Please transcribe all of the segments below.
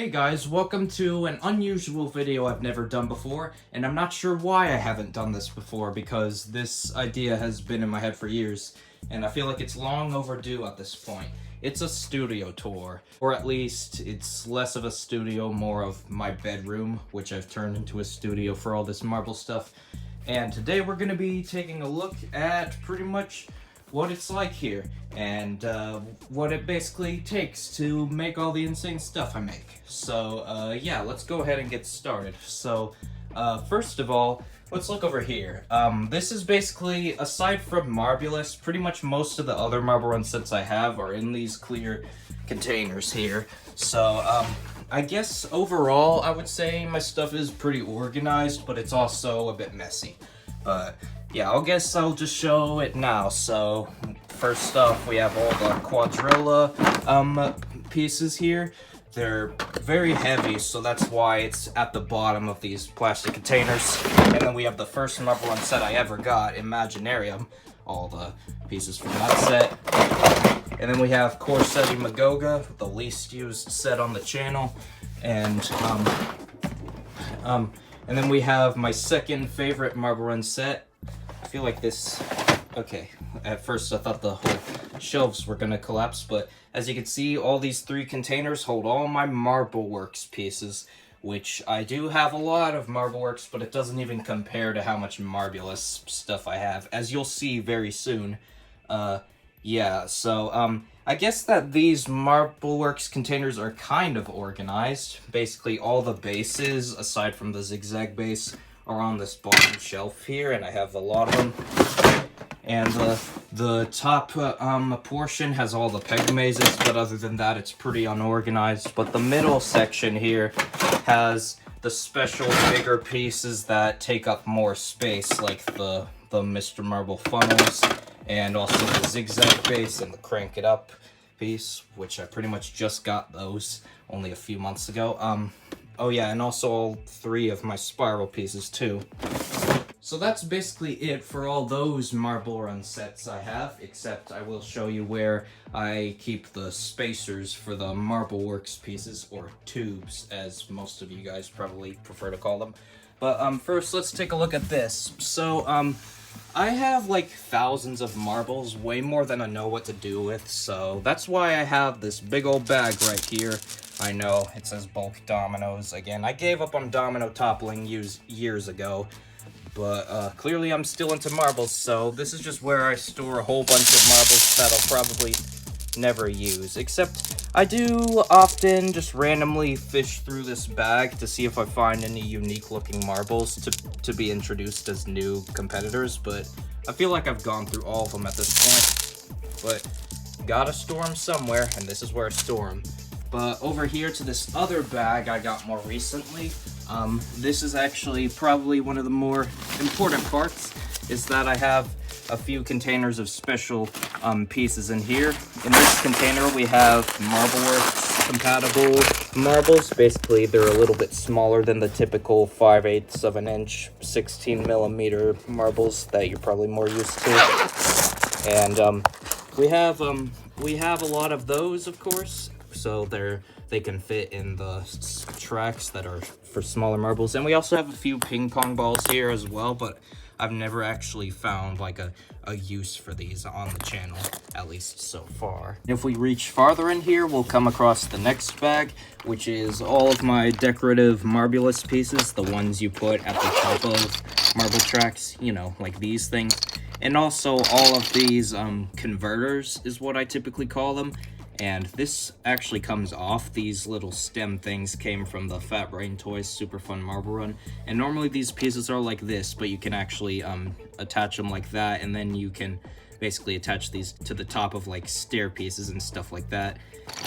Hey guys, welcome to an unusual video I've never done before, and I'm not sure why I haven't done this before because this idea has been in my head for years, and I feel like it's long overdue at this point. It's a studio tour, or at least it's less of a studio, more of my bedroom, which I've turned into a studio for all this marble stuff. And today we're going to be taking a look at pretty much what it's like here, and what it basically takes to make all the insane stuff I make. So yeah, let's go ahead and get started. So first of all, let's look over here. This is basically, aside from Marbulus, pretty much most of the other Marble Run sets I have are in these clear containers here. So I guess overall I would say my stuff is pretty organized, but it's also a bit messy. But yeah, I guess I'll just show it now. So first off, we have all the quadrilla pieces here. They're very heavy, so that's why it's at the bottom of these plastic containers. And then we have the first Marble Run set I ever got, Imaginarium, all the pieces from that set. And then we have Corsetti Magoga, the least used set on the channel. And then we have my second favorite Marble Run set. I feel like this, okay, at first I thought the whole shelves were gonna collapse, but as you can see, all these three containers hold all my Marble Works pieces, which I do have a lot of Marble Works, but it doesn't even compare to how much Marbulus stuff I have, as you'll see very soon. Yeah, so, I guess that these Marble Works containers are kind of organized. Basically, all the bases, aside from the zigzag base, are on this bottom shelf here, and I have a lot of them. And the top portion has all the peg mazes, but other than that, it's pretty unorganized. But the middle section here has the special bigger pieces that take up more space, like the Mr. Marble funnels, and also the zigzag base and the crank it up piece, which I pretty much just got those only a few months ago. Oh yeah, and also all three of my spiral pieces too. So that's basically it for all those Marble Run sets I have, except I will show you where I keep the spacers for the Marble Works pieces, or tubes, as most of you guys probably prefer to call them. But first, let's take a look at this. So, I have like thousands of marbles, way more than I know what to do with, so that's why I have this big old bag right here. I know, it says bulk dominoes again. I gave up on domino toppling years ago, but clearly I'm still into marbles, so this is just where I store a whole bunch of marbles that I'll probably never use, except I do often just randomly fish through this bag to see if I find any unique looking marbles to be introduced as new competitors, but I feel like I've gone through all of them at this point. But gotta store them somewhere, and this is where I store them. But over here to this other bag I got more recently, this is actually probably one of the more important parts, is that I have a few containers of special pieces in here. In this container we have Marble Works compatible marbles. Basically they're a little bit smaller than the typical 5/8 of an inch 16mm marbles that you're probably more used to. And we have a lot of those, of course, so they can fit in the tracks that are for smaller marbles. And we also have a few ping pong balls here as well, but I've never actually found like a use for these on the channel, at least so far. If we reach farther in here, we'll come across the next bag, which is all of my decorative Marbulus pieces, the ones you put at the top of marble tracks, you know, like these things. And also all of these converters is what I typically call them. And this actually comes off. These little stem things came from the Fat Brain Toys Super Fun Marble Run. And normally these pieces are like this, but you can actually attach them like that, and then you can basically attach these to the top of like stair pieces and stuff like that.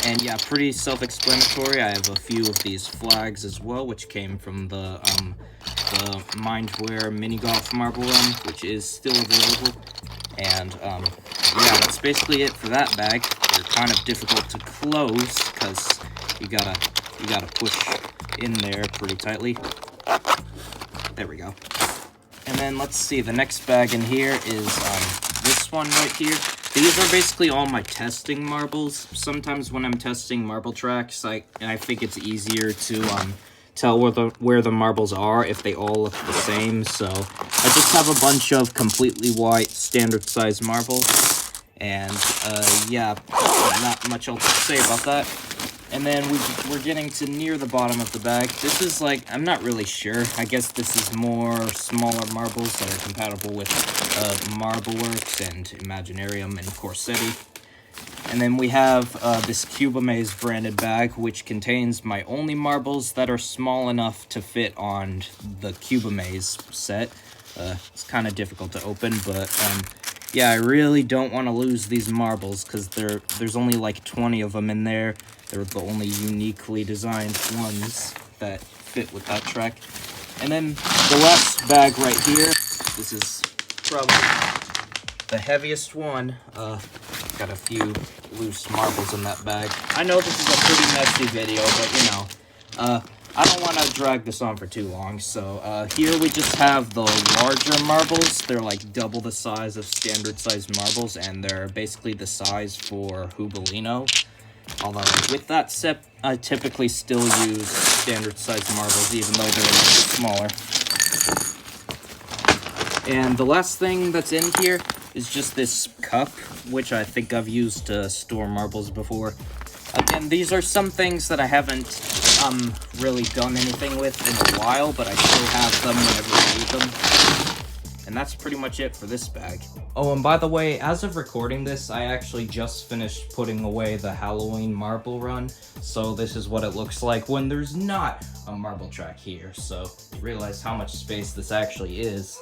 And yeah, pretty self-explanatory. I have a few of these flags as well, which came from the Mindware Mini Golf Marble Run, which is still available. And yeah, that's basically it for that bag. They're kind of difficult to close because you gotta push in there pretty tightly. There we go. And then let's see, the next bag in here is this one right here. these are basically all my testing marbles. Sometimes when I'm testing marble tracks, I think it's easier to tell where the marbles are if they all look the same. So I just have a bunch of completely white standard size marbles, and yeah, not much else to say about that. And then we're getting to near the bottom of the bag. This is like, I'm not really sure. I guess this is more smaller marbles that are compatible with Marbleworks and Imaginarium and Corsetti. And then we have this Cubamaze branded bag, which contains my only marbles that are small enough to fit on the Cubamaze set. It's kind of difficult to open, but yeah, I really don't want to lose these marbles because there's only like 20 of them in there. They're the only uniquely designed ones that fit with that track. And then the last bag right here, this is probably the heaviest one. Got a few loose marbles in that bag. I know this is a pretty messy video, but you know, I don't want to drag this on for too long. So here we just have the larger marbles. They're like double the size of standard size marbles, and they're basically the size for Hubalino. Although with that set, I typically still use standard size marbles, even though they're a little smaller. And the last thing that's in here is just this cup, which I think I've used to store marbles before. Again, these are some things that I haven't really done anything with in a while, but I still have them whenever I need them. And that's pretty much it for this bag. Oh, and by the way, as of recording this, I actually just finished putting away the Halloween marble run. So this is what it looks like when there's not a marble track here. So you realize how much space this actually is.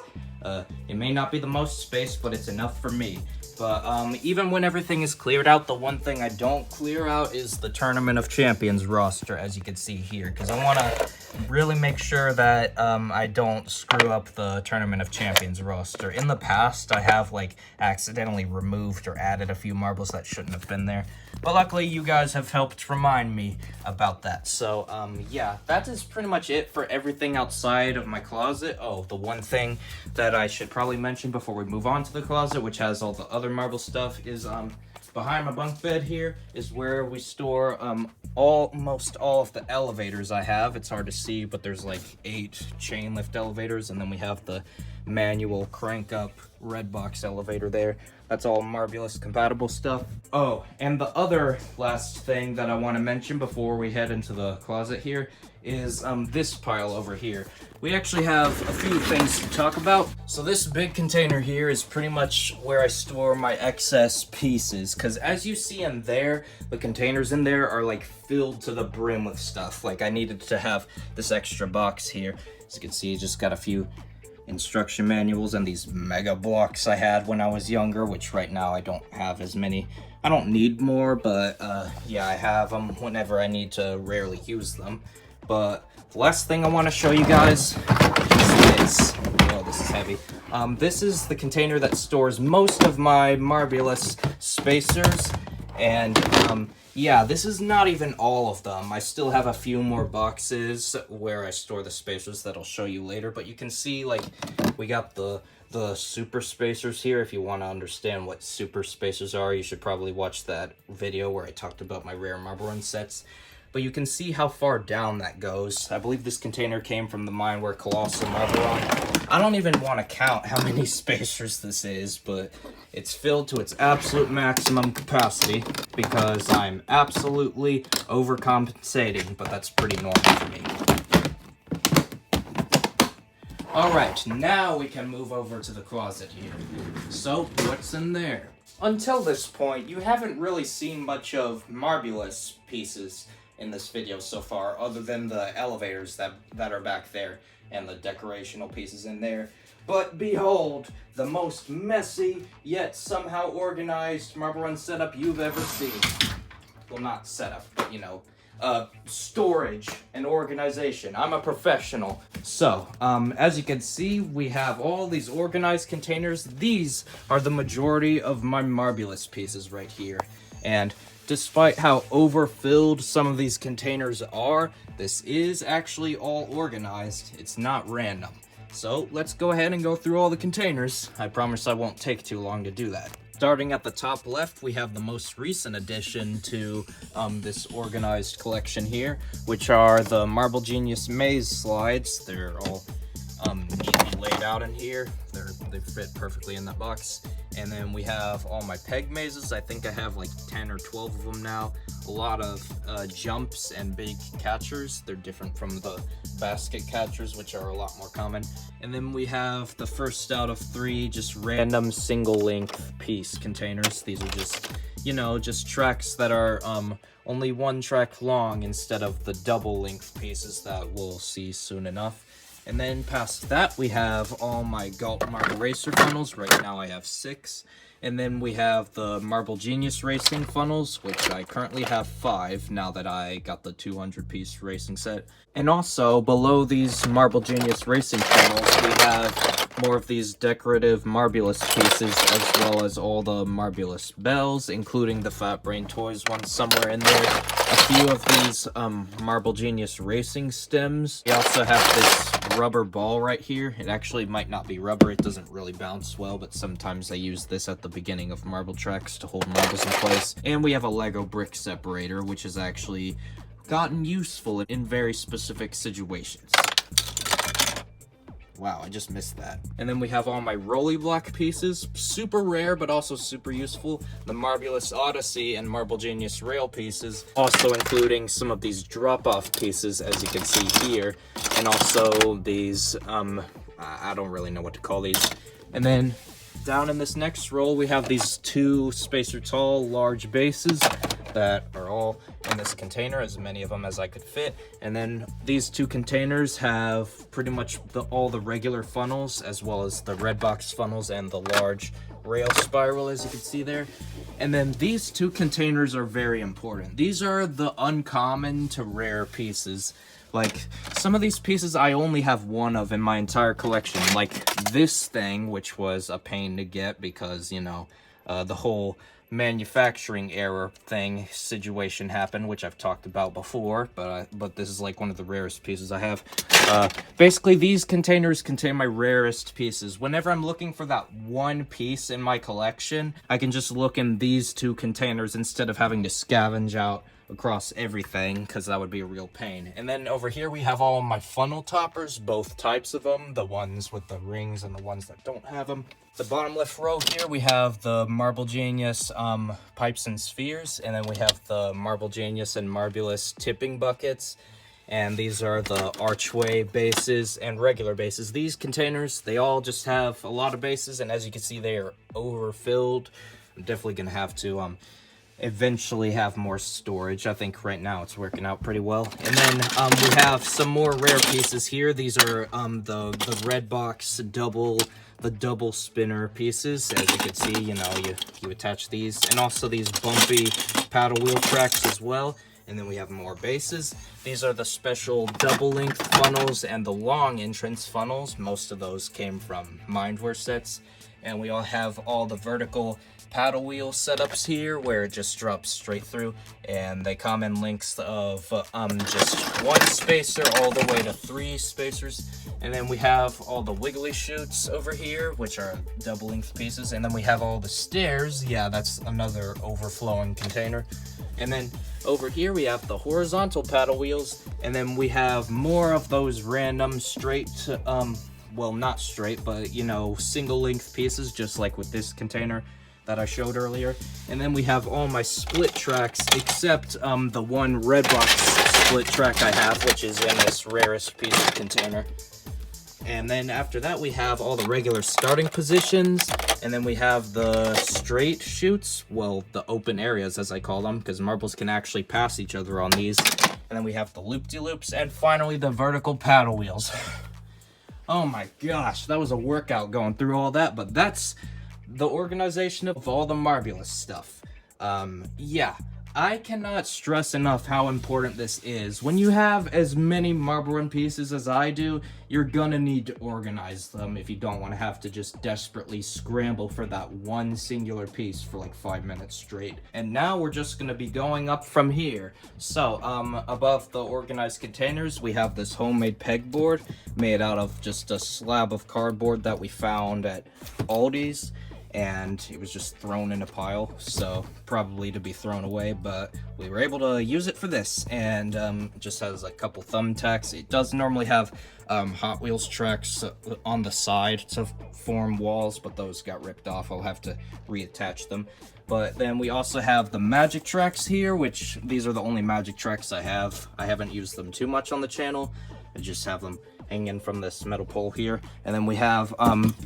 It may not be the most space, but it's enough for me. But even when everything is cleared out, the one thing I don't clear out is the Tournament of Champions roster, as you can see here, because I want to really make sure that I don't screw up the Tournament of Champions roster. In the past, I have like accidentally removed or added a few marbles that shouldn't have been there, but luckily you guys have helped remind me about that. So yeah, that is pretty much it for everything outside of my closet. Oh, the one thing that I should probably mention before we move on to the closet, which has all the other marble stuff, is behind my bunk bed here is where we store almost all of the elevators I have. It's hard to see, but there's like 8 chain lift elevators, and then we have the manual crank up red box elevator there. That's all Marbulous compatible stuff. Oh, and the other last thing that I want to mention before we head into the closet here is this pile over here. We actually have a few things to talk about. So this big container here is pretty much where I store my excess pieces, because as you see in there, the containers in there are like filled to the brim with stuff. Like I needed to have this extra box here. As you can see, just got a few instruction manuals and these mega blocks I had when I was younger, which right now I don't have as many. I don't need more, but yeah, I have them whenever I need to rarely use them. But the last thing I want to show you guys is this. Oh, this is heavy. This is the container that stores most of my Marbulous spacers, and yeah, this is not even all of them. I still have a few more boxes where I store the spacers that I'll show you later, but you can see like we got the super spacers here. If you want to understand what super spacers are, you should probably watch that video where I talked about my rare marble run sets. But you can see how far down that goes. I believe this container came from the mine where Colossal Marble Run. I don't even want to count how many spacers this is, but it's filled to its absolute maximum capacity because I'm absolutely overcompensating, but that's pretty normal for me. Alright, now we can move over to the closet here. So, what's in there? Until this point, you haven't really seen much of Marbulous pieces in this video so far, other than the elevators that are back there and the decorational pieces in there. But behold, the most messy yet somehow organized marble run setup you've ever seen. Well, not setup, but you know, storage and organization. I'm a professional. So, as you can see, we have all these organized containers. These are the majority of my Marbulous pieces right here. And despite how overfilled some of these containers are, this is actually all organized. It's not random. So let's go ahead and go through all the containers. I promise I won't take too long to do that. Starting at the top left, we have the most recent addition to this organized collection here, which are the Marble Genius Maze slides. They're all neatly laid out in here. They fit perfectly in that box. And then we have all my peg mazes. I think I have like 10 or 12 of them now. A lot of jumps and big catchers. They're different from the basket catchers, which are a lot more common. And then we have the first out of 3 just random single length piece containers. These are just, you know, just tracks that are only 1 track long instead of the double length pieces that we'll see soon enough. And then past that, we have all my Galt Marble Racer funnels. Right now I have 6. And then we have the Marble Genius Racing funnels, which I currently have 5 now that I got the 200-piece racing set. And also, below these Marble Genius Racing funnels, we have more of these decorative Marbulus pieces, as well as all the Marbulus bells, including the Fat Brain Toys one somewhere in there. A few of these Marble Genius Racing stems. We also have this rubber ball right here. It actually might not be rubber, it doesn't really bounce well, but sometimes I use this at the beginning of marble tracks to hold marbles in place. And we have a Lego brick separator, which has actually gotten useful in very specific situations. Wow, I just missed that. And then we have all my rolly block pieces, super rare but also super useful. The Marbulus Odyssey and Marble Genius rail pieces, also including some of these drop-off pieces, as you can see here, and also these, I don't really know what to call these. And then down in this next roll, we have these 2 spacer tall large bases that are all in this container, as many of them as I could fit. And then these 2 containers have pretty much all the regular funnels, as well as the red box funnels and the large rail spiral, as you can see there. And then these 2 containers are very important. These are the uncommon to rare pieces. Like, some of these pieces I only have 1 of in my entire collection. Like this thing, which was a pain to get because, you know, the whole manufacturing error situation happened, which I've talked about before, but this is like one of the rarest pieces I have. Basically, these containers contain my rarest pieces. Whenever I'm looking for that 1 piece in my collection, I can just look in these 2 containers instead of having to scavenge out across everything, because that would be a real pain. And then over here we have all of my funnel toppers, both types of them, the ones with the rings and the ones that don't have them. The bottom left row here we have the Marble Genius pipes and spheres, and then we have the Marble Genius and Marbulus tipping buckets, and these are the archway bases and regular bases. These containers, they all just have a lot of bases, and as you can see, they are overfilled. I'm definitely gonna have to eventually have more storage. I think right now it's working out pretty well. And then we have some more rare pieces here. These are the red box double spinner pieces. As you can see, you know, you attach these, and also these bumpy paddle wheel tracks as well. And then we have more bases. These are the special double length funnels and the long entrance funnels. Most of those came from Mindware sets. And we all have all the vertical paddle wheel setups here where it just drops straight through, and they come in lengths of just 1 spacer all the way to 3 spacers. And then we have all the wiggly chutes over here, which are double length pieces. And then we have all the stairs. Yeah, that's another overflowing container. And then over here we have the horizontal paddle wheels, and then we have more of those random straight well, not straight, but, you know, single length pieces, just like with this container that I showed earlier. And then we have all my split tracks, except the 1 red box split track I have, which is in this rarest piece of container. And then after that, we have all the regular starting positions, and then we have the straight chutes, well, the open areas as I call them, because marbles can actually pass each other on these. And then we have the loop-de-loops, and finally the vertical paddle wheels. Oh my gosh, that was a workout going through all that, but that's the organization of all the Marbulus stuff. Yeah, I cannot stress enough how important this is. When you have as many Marble Run pieces as I do, you're gonna need to organize them if you don't want to have to just desperately scramble for that 1 singular piece for like 5 minutes straight. And now we're just gonna be going up from here. So, above the organized containers, we have this homemade pegboard made out of just a slab of cardboard that we found at Aldi's. and it was just thrown in a pile, so probably to be thrown away, but we were able to use it for this. And it just has a couple thumbtacks. It does normally have Hot Wheels tracks on the side to form walls, but those got ripped off. I'll have to reattach them. But then we also have the magic tracks here, which these are the only magic tracks I have. I haven't used them too much on the channel. I just have them hanging from this metal pole here. And then we have,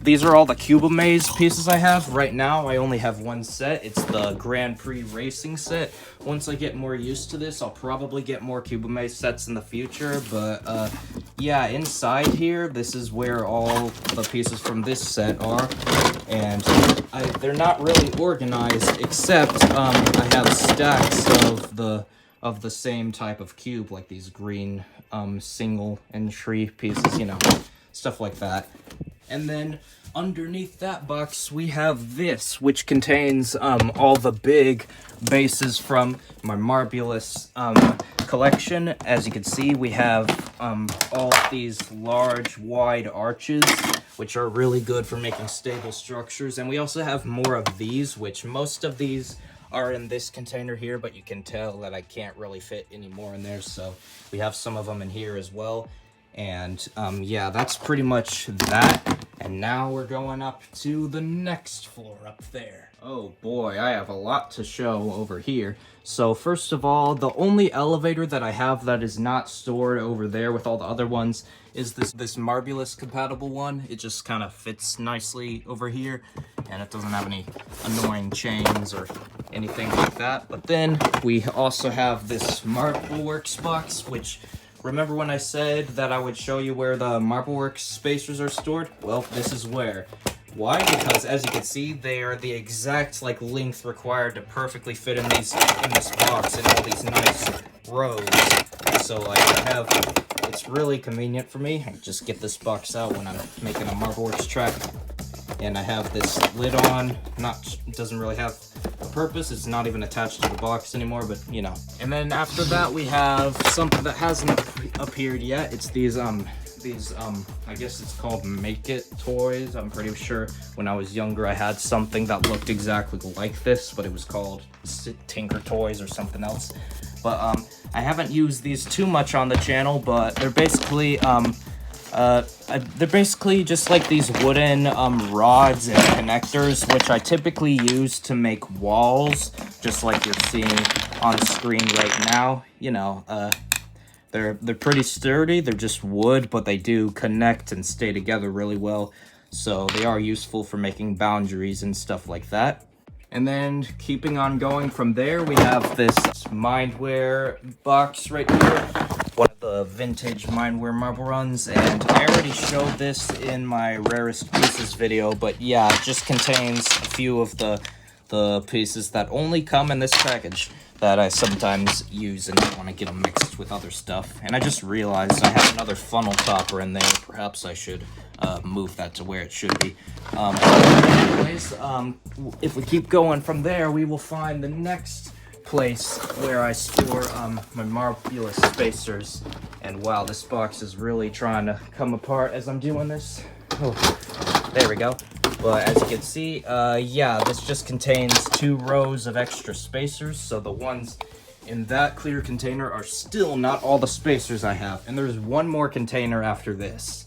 these are all the Cuba Maze pieces I have. Right now, I only have one set. It's the Grand Prix Racing set. Once I get more used to this, I'll probably get more Cuba Maze sets in the future. But, yeah, inside here, this is where all the pieces from this set are. And they're not really organized, except I have stacks of the same type of cube, like these green single entry pieces, you know, stuff like that. And then underneath that box we have this, which contains all the big bases from my Marbulus collection. As you can see, we have all of these large wide arches, which are really good for making stable structures. And we also have more of these, which most of these are in this container here, but you can tell that I can't really fit any more in there, so we have some of them in here as well. And yeah, that's pretty much that. And now we're going up to the next floor up there. Oh boy, I have a lot to show over here. So first of all, the only elevator that I have that is not stored over there with all the other ones is this Marbulus compatible one. It just kind of fits nicely over here, and it doesn't have any annoying chains or anything like that. But then we also have this Marbleworks box, which, remember when I said that I would show you where the Marbleworks spacers are stored? Well, this is where. Why? Because as you can see, they are the exact length required to perfectly fit in this box in all these nice rows. So it's really convenient for me. I just get this box out when I'm making a Marbleworks track. And I have this lid on. It doesn't really have a purpose. It's not even attached to the box anymore, but you know. And then after that, we have something that hasn't appeared yet. It's these I guess it's called Make It toys. I'm pretty sure when I was younger I had something that looked exactly like this, but it was called Tinker Toys or something else. But I haven't used these too much on the channel, but they're basically just like these wooden rods and connectors, which I typically use to make walls, just like you're seeing on screen right now. You know, they're pretty sturdy. They're just wood, but they do connect and stay together really well. So they are useful for making boundaries and stuff like that. And then keeping on going from there, we have this Mindware box right here. One of the vintage Mindware marble runs, and I already showed this in my rarest pieces video, but yeah, it just contains a few of the pieces that only come in this package that I sometimes use and want to get them mixed with other stuff. And I just realized I have another funnel topper in there. Perhaps I should move that to where it should be. Anyways, if we keep going from there, we will find the next place where I store my Marbulus spacers. And wow, this box is really trying to come apart as I'm doing this. Oh, there we go. But as you can see, yeah, this just contains 2 rows of extra spacers. So the ones in that clear container are still not all the spacers I have. And there's one more container after this.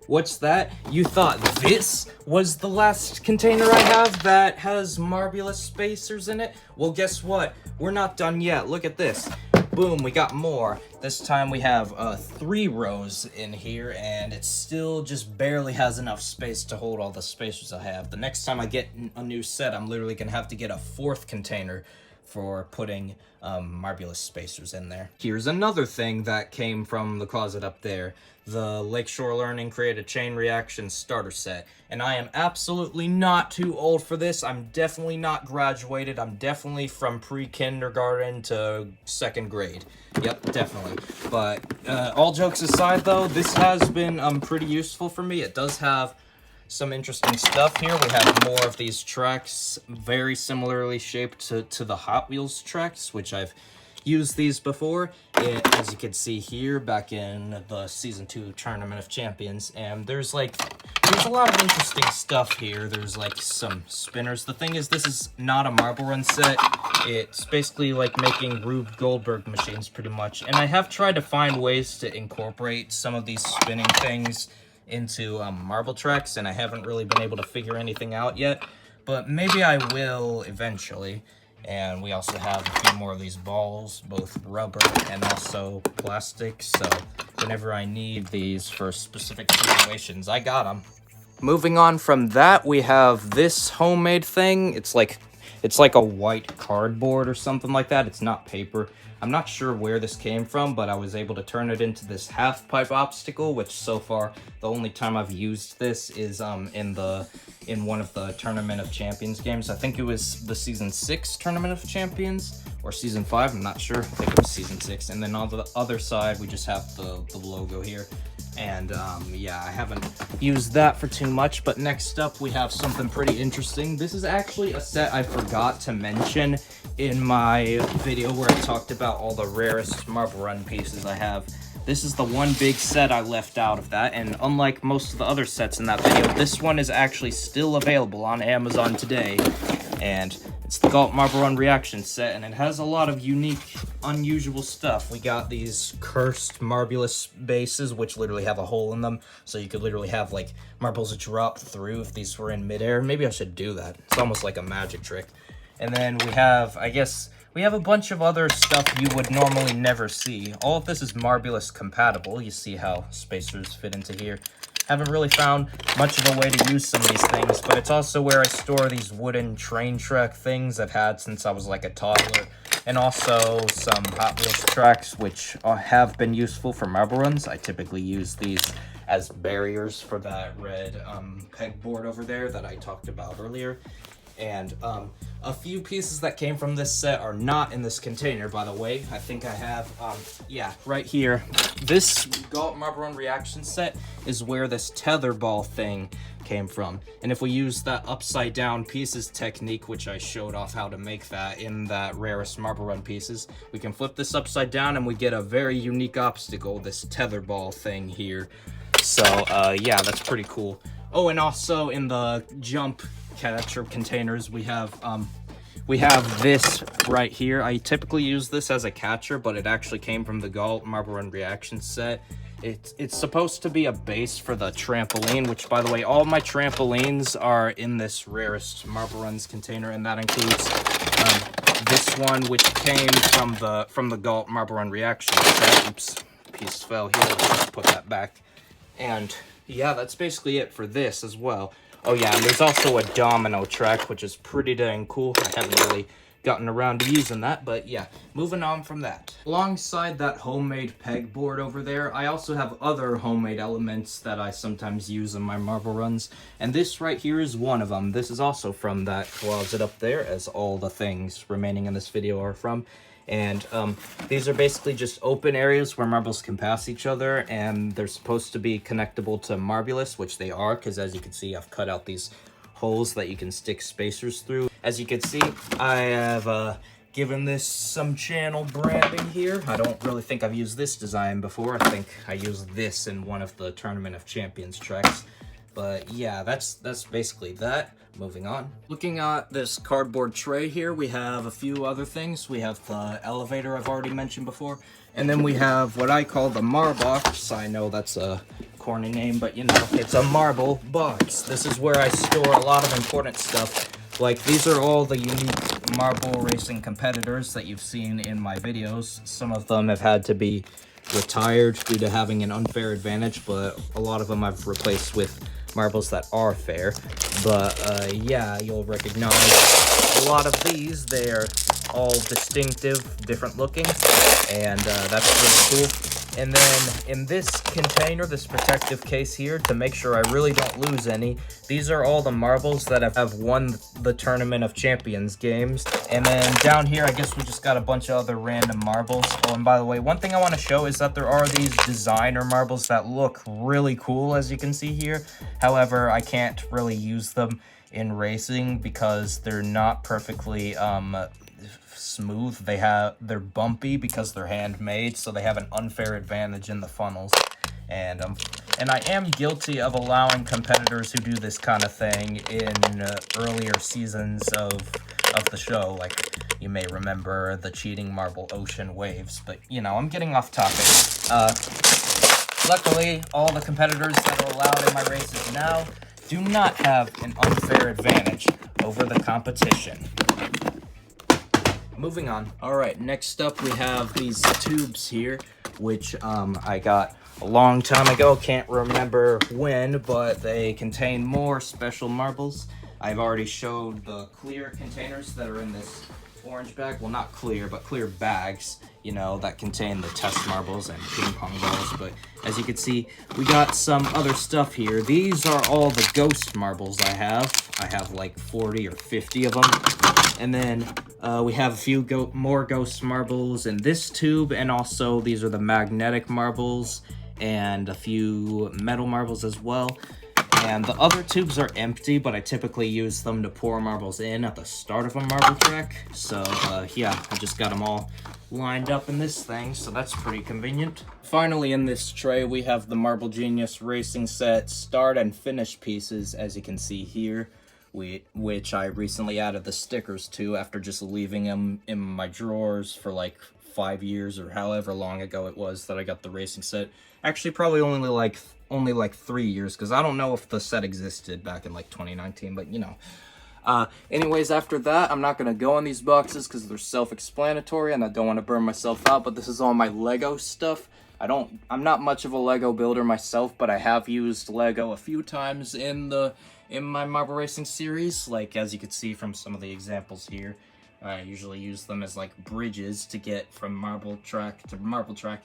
What's that? You thought this was the last container I have that has Marbulus spacers in it? Well, guess what? We're not done yet. Look at this. Boom, we got more. This time we have 3 rows in here, and it still just barely has enough space to hold all the spacers I have. The next time I get a new set, I'm literally gonna have to get a 4th container for putting Marbulus spacers in there. Here's another thing that came from the closet up there. The Lakeshore Learning Create a Chain Reaction starter set. And I am absolutely not too old for this. I'm definitely not graduated. I'm definitely from pre-kindergarten to 2nd grade. Yep, definitely. But all jokes aside though, this has been pretty useful for me. It does have some interesting stuff here. We have more of these tracks, very similarly shaped to the Hot Wheels tracks, which I've used these before, as you can see here, back in the Season 2 Tournament of Champions, and there's a lot of interesting stuff here. There's like some spinners. The thing is, this is not a Marble Run set. It's basically like making Rube Goldberg machines, pretty much. And I have tried to find ways to incorporate some of these spinning things into marble tracks, and I haven't really been able to figure anything out yet. But maybe I will eventually. And we also have a few more of these balls, both rubber and also plastic. So whenever I need these for specific situations, I got them. Moving on from that, we have this homemade thing. It's like a white cardboard or something like that. It's not paper. I'm not sure where this came from, but I was able to turn it into this half pipe obstacle, which so far the only time I've used this is in one of the Tournament of Champions games. I think it was the Season 6 Tournament of Champions or Season 5, I'm not sure. I think it was Season 6. And then on the other side, we just have the logo here. And yeah, I haven't used that for too much, but next up we have something pretty interesting. This is actually a set I forgot to mention in my video where I talked about all the rarest Marble Run pieces I have. This is the one big set I left out of that, and unlike most of the other sets in that video, this one is actually still available on Amazon today. And it's the Galt Marble Run Reaction set, and it has a lot of unique, unusual stuff. We got these cursed Marbulous bases, which literally have a hole in them, so you could literally have, like, marbles drop through if these were in midair. Maybe I should do that. It's almost like a magic trick. And then we have, I guess, we have a bunch of other stuff you would normally never see. All of this is Marbulous compatible. You see how spacers fit into here. Haven't really found much of a way to use some of these things, but it's also where I store these wooden train track things I've had since I was like a toddler, and also some Hot Wheels tracks, which have been useful for marble runs. I typically use these as barriers for that red pegboard over there that I talked about earlier. And a few pieces that came from this set are not in this container, by the way. I think I have, yeah, right here. This Galt Marble Run Reaction set is where this tether ball thing came from. And if we use that upside down pieces technique, which I showed off how to make that in that rarest Marble Run pieces, we can flip this upside down and we get a very unique obstacle, this tether ball thing here. So, yeah, that's pretty cool. Oh, and also in the jump catcher containers, we have this right here. I typically use this as a catcher, but it actually came from the Galt Marble Run Reaction set. It's supposed to be a base for the trampoline, which, by the way, all my trampolines are in this rarest Marble Runs container, and that includes this one, which came from the Galt Marble Run Reaction set. Oops, piece fell here. Let's just put that back. And yeah, that's basically it for this as well. Oh yeah, and there's also a domino track, which is pretty dang cool. I haven't really gotten around to using that, but yeah, moving on from that. Alongside that homemade pegboard over there, I also have other homemade elements that I sometimes use in my marble runs, and this right here is one of them. This is also from that closet up there, as all the things remaining in this video are from. And these are basically just open areas where marbles can pass each other, and they're supposed to be connectable to Marbulous, which they are, because as you can see, I've cut out these holes that you can stick spacers through. As you can see, I have given this some channel branding here. I don't really think I've used this design before. I think I used this in one of the Tournament of Champions tracks. But yeah, that's basically that. Moving on. Looking at this cardboard tray here, we have a few other things. We have the elevator I've already mentioned before. And then we have what I call the Marbox. I know that's a corny name, but you know, it's a marble box. This is where I store a lot of important stuff. Like, these are all the unique marble racing competitors that you've seen in my videos. Some of them have had to be retired due to having an unfair advantage, but a lot of them I've replaced with marbles that are fair. But yeah, you'll recognize a lot of these. They're all distinctive, different looking, and that's really cool. And then in this container, this protective case here, to make sure I really don't lose any, these are all the marbles that have won the Tournament of Champions games. And then down here, I guess we just got a bunch of other random marbles. Oh, and by the way, one thing I want to show is that there are these designer marbles that look really cool, as you can see here. However, I can't really use them in racing because they're not perfectly smooth. They're bumpy because they're handmade, so they have an unfair advantage in the funnels. And I am guilty of allowing competitors who do this kind of thing in earlier seasons of the show. Like, you may remember the cheating marble ocean waves, but you know, I'm getting off topic. Luckily, all the competitors that are allowed in my races now do not have an unfair advantage over the competition. Moving on. All right, next up we have these tubes here, which I got a long time ago. Can't remember when, but they contain more special marbles. I've already showed the clear containers that are in this orange bag. Well, not clear, but clear bags, you know, that contain the test marbles and ping pong balls. But as you can see, we got some other stuff here. These are all the ghost marbles I have. I have like 40 or 50 of them. And then we have a few more ghost marbles in this tube, and also these are the magnetic marbles and a few metal marbles as well. And the other tubes are empty, but I typically use them to pour marbles in at the start of a marble track. So yeah, I just got them all lined up in this thing, so that's pretty convenient. Finally, in this tray, we have the Marble Genius Racing Set start and finish pieces, as you can see here, which I recently added the stickers to after just leaving them in my drawers for like 5 years or however long ago it was that I got the racing set. Actually, probably only like 3 years, because I don't know if the set existed back in like 2019, but you know. Anyways, after that, I'm not going to go on these boxes because they're self-explanatory and I don't want to burn myself out, but this is all my Lego stuff. I'm not much of a Lego builder myself, but I have used Lego a few times in my marble racing series, like as you can see from some of the examples here. I usually use them as like bridges to get from marble track to marble track.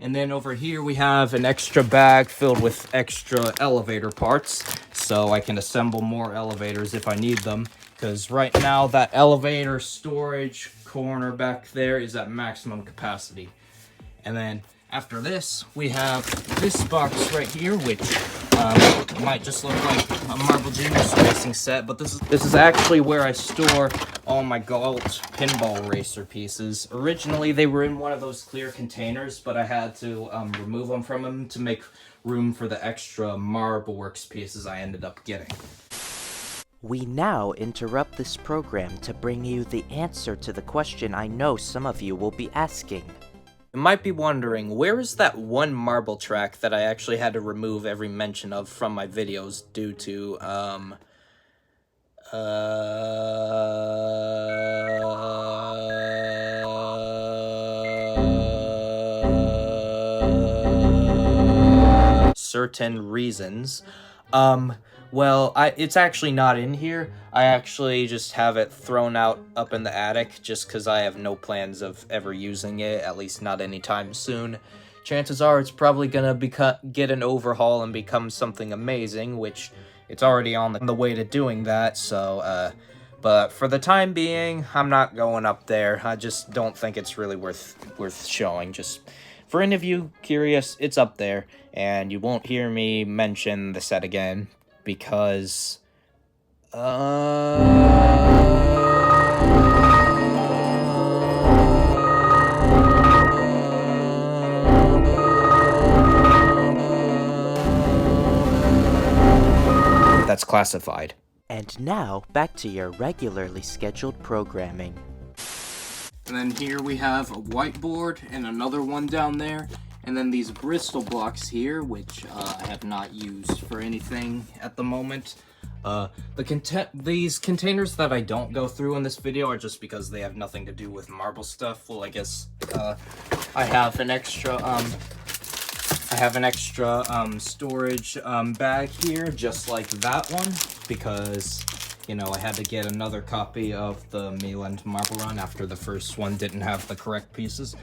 And then over here we have an extra bag filled with extra elevator parts, so I can assemble more elevators if I need them, because right now that elevator storage corner back there is at maximum capacity. And then after this, we have this box right here, which might just look like a Marble Genius Racing set, but this is actually where I store all my Galt pinball racer pieces. Originally, they were in one of those clear containers, but I had to remove them from them to make room for the extra Marbleworks pieces I ended up getting. We now interrupt this program to bring you the answer to the question I know some of you will be asking. You might be wondering, where is that one marble track that I actually had to remove every mention of from my videos due to, certain reasons? Well, it's actually not in here. I actually just have it thrown out up in the attic just because I have no plans of ever using it, at least not anytime soon. Chances are it's probably gonna get an overhaul and become something amazing, which it's already on the way to doing that, so, but for the time being, I'm not going up there. I just don't think it's really worth showing. Just for any of you curious, it's up there, and you won't hear me mention the set again, because that's classified. And now, back to your regularly scheduled programming. And then here we have a whiteboard and another one down there. And then these Bristol blocks here, which I have not used for anything at the moment. These containers that I don't go through in this video are just because they have nothing to do with marble stuff. Well, I guess I have an extra storage bag here, just like that one, because you know, I had to get another copy of the MacLeod Marble Run after the first one didn't have the correct pieces.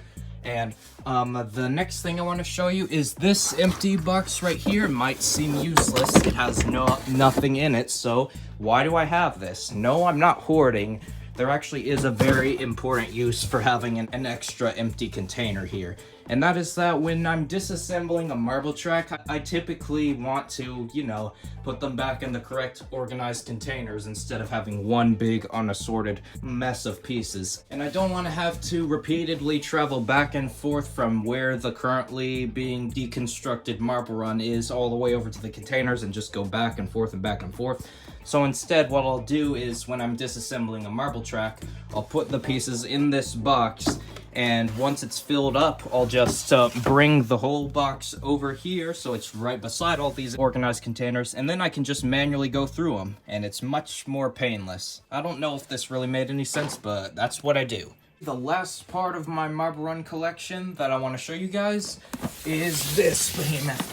And the next thing I want to show you is this empty box right here. It might seem useless. It has nothing in it, so why do I have this? No, I'm not hoarding there actually is a very important use for having an extra empty container here. And that is that when I'm disassembling a marble track, I typically want to, you know, put them back in the correct organized containers instead of having one big unassorted mess of pieces. And I don't want to have to repeatedly travel back and forth from where the currently being deconstructed marble run is all the way over to the containers and just go back and forth and back and forth. So instead, what I'll do is when I'm disassembling a marble track, I'll put the pieces in this box, and once it's filled up, I'll just bring the whole box over here so it's right beside all these organized containers, and then I can just manually go through them, and it's much more painless. I don't know if this really made any sense, but that's what I do. The last part of my marble run collection that I want to show you guys is this behemoth.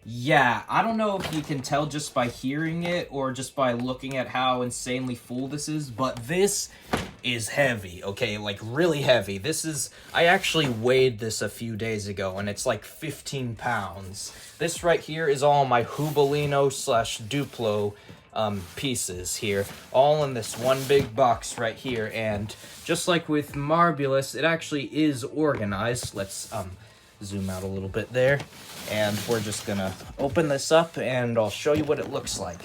Yeah, I don't know if you can tell just by hearing it or just by looking at how insanely full this is, but this is heavy, okay? Like, really heavy. I actually weighed this a few days ago, and it's like 15 pounds. This right here is all my Hubolino / Duplo pieces here, all in this one big box right here, and just like with Marbulus, it actually is organized. Let's zoom out a little bit there, and we're just gonna open this up and I'll show you what it looks like.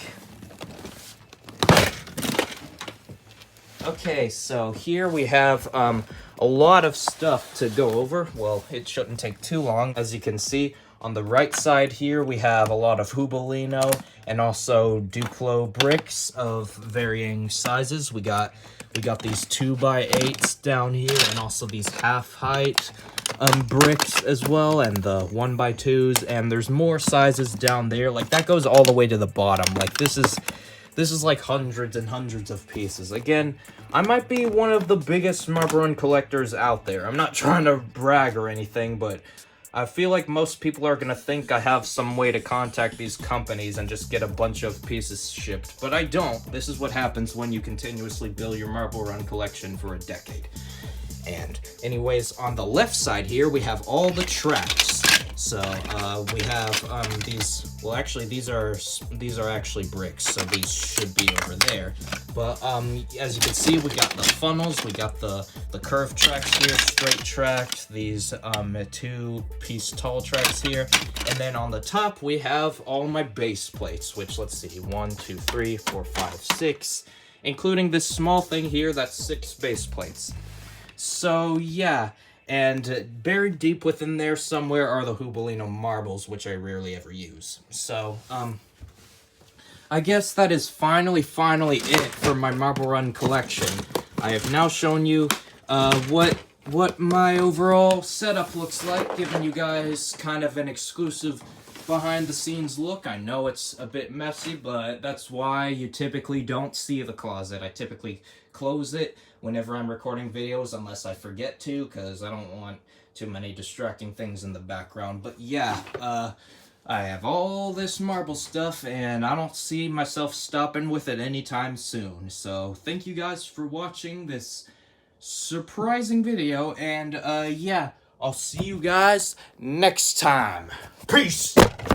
Okay, so here we have a lot of stuff to go over. Well, it shouldn't take too long. As you can see, on the right side here, we have a lot of Hubolino and also Duplo bricks of varying sizes. We got these 2x8s down here, and also these half-height bricks as well, and the 1x2s, and there's more sizes down there. Like, that goes all the way to the bottom. Like, this is like hundreds and hundreds of pieces. Again, I might be one of the biggest marble run collectors out there. I'm not trying to brag or anything, but I feel like most people are gonna think I have some way to contact these companies and just get a bunch of pieces shipped, but I don't. This is what happens when you continuously build your marble run collection for a decade. And anyways, on the left side here, we have all the tracks. So we have these. Well, actually, these are actually bricks, so these should be over there. But as you can see, we got the funnels, we got the curved tracks here, straight tracks, these 2-piece tall tracks here, and then on the top we have all my base plates. Which, let's see, 1, 2, 3, 4, 5, 6, including this small thing here. That's 6 base plates. So yeah. And buried deep within there somewhere are the Hubolino marbles, which I rarely ever use. So, I guess that is finally it for my marble run collection. I have now shown you what my overall setup looks like, giving you guys kind of an exclusive behind-the-scenes look. I know it's a bit messy, but that's why you typically don't see the closet. I typically close it whenever I'm recording videos, unless I forget to, because I don't want too many distracting things in the background. But yeah, I have all this marble stuff, and I don't see myself stopping with it anytime soon. So thank you guys for watching this surprising video, and yeah, I'll see you guys next time. Peace!